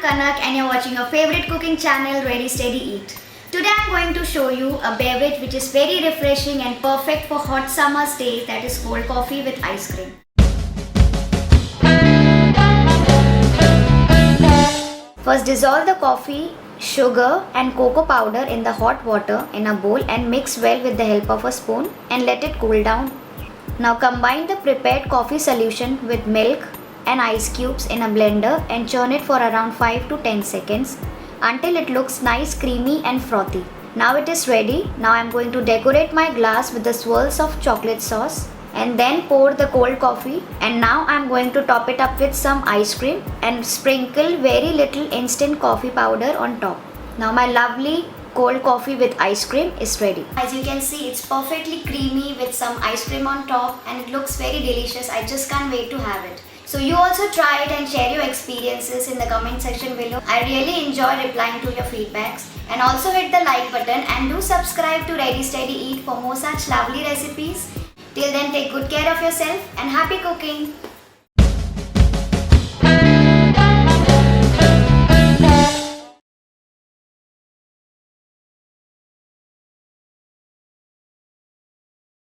Kanak and you're watching your favorite cooking channel, Ready Steady Eat. Today I'm going to show you a beverage which is very refreshing and perfect for hot summer days, that is cold coffee with ice cream. First dissolve the coffee, sugar and cocoa powder in the hot water in a bowl and mix well with the help of a spoon and let it cool down. Now combine the prepared coffee solution with milk and ice cubes in a blender and churn it for around 5 to 10 seconds until it looks nice, creamy and frothy. Now it is ready. Now I am going to decorate my glass with the swirls of chocolate sauce and then pour the cold coffee, and now I am going to top it up with some ice cream and sprinkle very little instant coffee powder on top. Now my lovely cold coffee with ice cream is ready. As you can see, it's perfectly creamy with some ice cream on top and it looks very delicious. I just can't wait to have it. So you also try it and share your experiences in the comment section below. I really enjoy replying to your feedbacks. And also hit the like button and do subscribe to Ready Steady Eat for more such lovely recipes. Till then, take good care of yourself and happy cooking!